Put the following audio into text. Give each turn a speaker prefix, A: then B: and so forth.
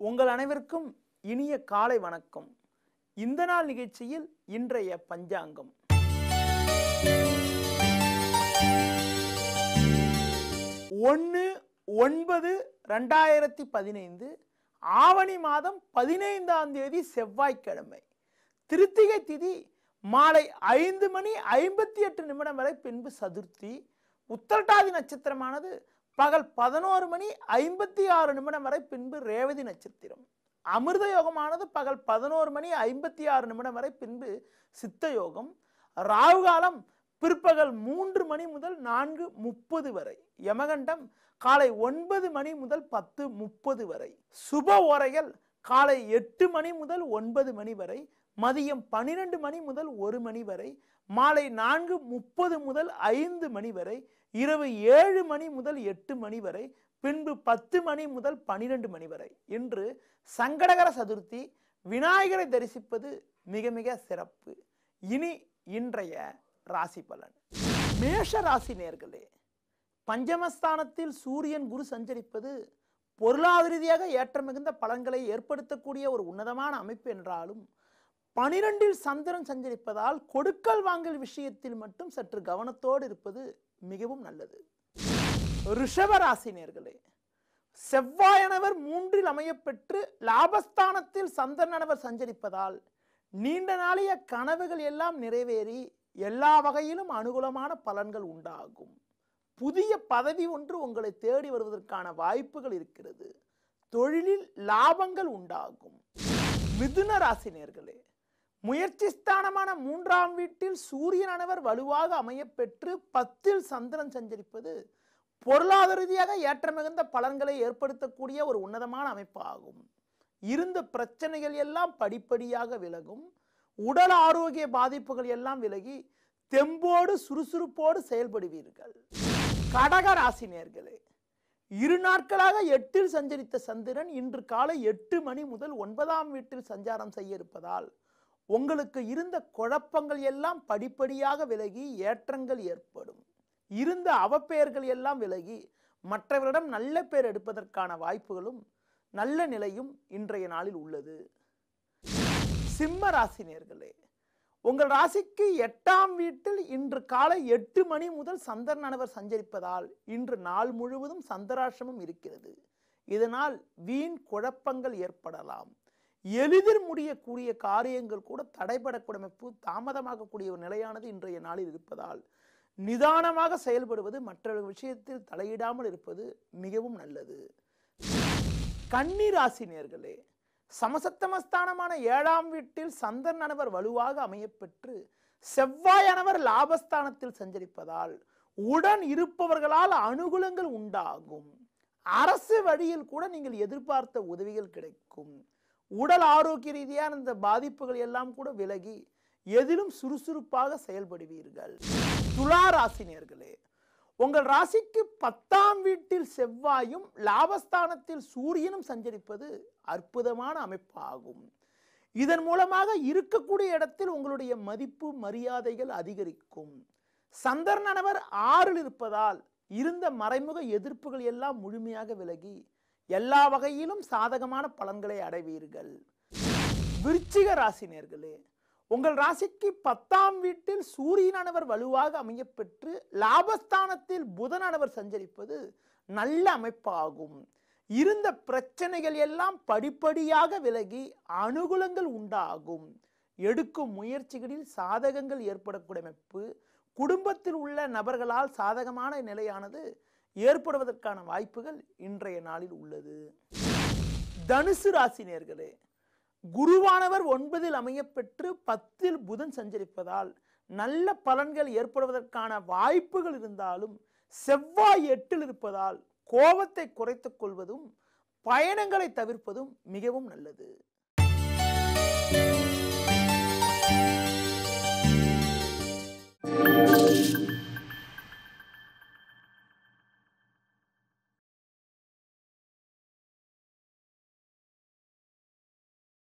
A: உங்கள் அனைவருக்கும் இனிய காலை வணக்கம். இந்த நாள் நிகழ்ச்சியில் இன்றைய பஞ்சாங்கம். ஒன்று 9/2015 ஆவணி மாதம் 15ஆம் தேதி செவ்வாய்க்கிழமை. திருத்திகை திதி மாலை 5:58 வரை பின்பு சதுர்த்தி. உத்திரட்டாதி நட்சத்திரமானது பகல் 11:56 வரை பின்பு ரேவதி நட்சத்திரம். அமிர்த யோகமானது பகல் 11:56 வரை பின்பு சித்த யோகம். ராகு காலம் பிற்பகல் 3 மணி முதல் 4:30 வரை. யமகண்டம் காலை 9 மணி முதல் 10:30 வரை. சுப ஓரைகள் காலை 8 மணி முதல் 9 மணி வரை, மதியம் 12 மணி முதல் 1 மணி வரை, மாலை 4:30 முதல் 5 மணி வரை, இரவு 7 மணி முதல் 8 மணி வரை, பின்பு 10 மணி முதல் 12 மணி வரை. இன்று சங்கடகர சதுர்த்தி. விநாயகரை தரிசிப்பது மிக மிக சிறப்பு. இனி இன்றைய ராசி பலன். மேஷ ராசி நேயர்களே, பஞ்சமஸ்தானத்தில் சூரியன் குரு சஞ்சரிப்பது பொருளாதார ரீதியாக ஏற்ற மிகுந்த பலன்களை ஏற்படுத்தக்கூடிய ஒரு உன்னதமான அமைப்பு என்றாலும் 12இல் சந்திரன் சஞ்சரிப்பதால் கொடுக்கல் வாங்கல் விஷயத்தில் மட்டும் சற்று கவனத்தோடு இருப்பது மிகவும் நல்லது. ரிஷப ராசி நேயர்களே, செவ்வாயனவர் 3இல் அமையப்பெற்று லாபஸ்தானத்தில் சந்திரனவர் சஞ்சரிப்பதால் நீண்ட நாளைய கனவுகள் எல்லாம் நிறைவேறி எல்லா வகையிலும் அனுகூலமான பலன்கள் உண்டாகும். புதிய பதவி ஒன்று உங்களை தேடி வருவதற்கான வாய்ப்புகள் இருக்கிறது. தொழிலில் லாபங்கள் உண்டாகும். மிதுன ராசி நேயர்களே, முயற்சி ஸ்தானமான 3ஆம் வீட்டில் சூரியனானவர் வலுவாக அமையப்பெற்று 10இல் சந்திரன் சஞ்சரிப்பது பொருளாதார ரீதியாக ஏற்ற மிகுந்த பலன்களை ஏற்படுத்தக்கூடிய ஒரு உன்னதமான அமைப்பு ஆகும். இருந்த பிரச்சனைகள் எல்லாம் படிப்படியாக விலகும். உடல் ஆரோக்கிய பாதிப்புகள் எல்லாம் விலகி தெம்போடு சுறுசுறுப்போடு செயல்படுவீர்கள். கடக ராசி நேயர்களே, 2 நாட்களாக 8இல் சஞ்சரித்த சந்திரன் இன்று காலை 8 மணி முதல் 9ஆம் வீட்டில் சஞ்சாரம் செய்ய இருப்பதால் உங்களுக்கு இருந்த குழப்பங்கள் எல்லாம் படிப்படியாக விலகி ஏற்றங்கள் ஏற்படும். இருந்த அவப்பெயர்கள் எல்லாம் விலகி மற்றவரிடம் நல்ல பெயர் எடுப்பதற்கான வாய்ப்புகளும் நல்ல நிலையும் இன்றைய நாளில் உள்ளது. சிம்ம ராசி நேயர்களே, உங்கள் ராசிக்கு 8ஆம் வீட்டில் இன்று காலை 8 மணி முதல் சந்திரனவர் சஞ்சரிப்பதால் இன்று நாள் முழுவதும் சந்திராஷ்டமம் இருக்கிறது. இதனால் வீண் குழப்பங்கள் ஏற்படலாம். எளிதில் முடியக்கூடிய காரியங்கள் கூட தடைபடக்கூடிய அமைப்பு, தாமதமாகக்கூடிய ஒரு நிலையானது இன்றைய நாளில் இருப்பதால் நிதானமாக செயல்படுவது, மற்ற விஷயத்தில் தலையிடாமல் இருப்பது மிகவும் நல்லது. கன்னி ராசி நேயர்களே, சமசப்தமஸ்தானமான 7ஆம் வீட்டில் சந்திரனவர் வலுவாக அமையப்பெற்று செவ்வாயனவர் லாபஸ்தானத்தில் சஞ்சரிப்பதால் உடன் இருப்பவர்களால் அனுகூலங்கள் உண்டாகும். அரசு வழியில் கூட நீங்கள் எதிர்பார்த்த உதவிகள் கிடைக்கும். உடல் ஆரோக்கிய ரீதியான இந்த பாதிப்புகள் எல்லாம் கூட விலகி எதிலும் சுறுசுறுப்பாக செயல்படுவீர்கள். துலா ராசி நேயர்களே, உங்கள் ராசிக்கு 10ஆம் வீட்டில் செவ்வாயும் லாபஸ்தானத்தில் சூரியனும் சஞ்சரிப்பது அற்புதமான அமைப்பாகும். இதன் மூலமாக இருக்கக்கூடிய இடத்தில் உங்களுடைய மதிப்பு மரியாதைகள் அதிகரிக்கும். சந்திரனவர் 6இல் இருப்பதால் இருந்த மறைமுக எதிர்ப்புகள் எல்லாம் முழுமையாக விலகி எல்லா வகையிலும் சாதகமான பலன்களை அடைவீர்கள். விருச்சிக ராசி நேயர்களே, உங்கள் ராசிக்கு 10ஆம் வீட்டில் சூரியனானவர் வலுவாக அமையப்பெற்று லாபஸ்தானத்தில் புதனானவர் சஞ்சரிப்பது நல்ல அமைப்பாகும். இருந்த பிரச்சனைகள் எல்லாம் படிப்படியாக விலகி அனுகூலங்கள் உண்டாகும். எடுக்கும் முயற்சிகளில் சாதகங்கள் ஏற்படக்கூடிய அமைப்பு, குடும்பத்தில் உள்ள நபர்களால் சாதகமான நிலையானது ஏற்படுவதற்கான வாய்ப்புகள் இன்றைய நாளில் உள்ளது. தனுசு ராசி நேயர்களே, குருவானவர் 9இல் அமையப்பெற்று 10இல் புதன் சஞ்சரிப்பதால் நல்ல பலன்கள் ஏற்படுவதற்கான வாய்ப்புகள் இருந்தாலும் செவ்வாய் 8இல் இருப்பதால் கோபத்தை குறைத்துக் கொள்வதும் பயணங்களை தவிர்ப்பதும் மிகவும் நல்லது.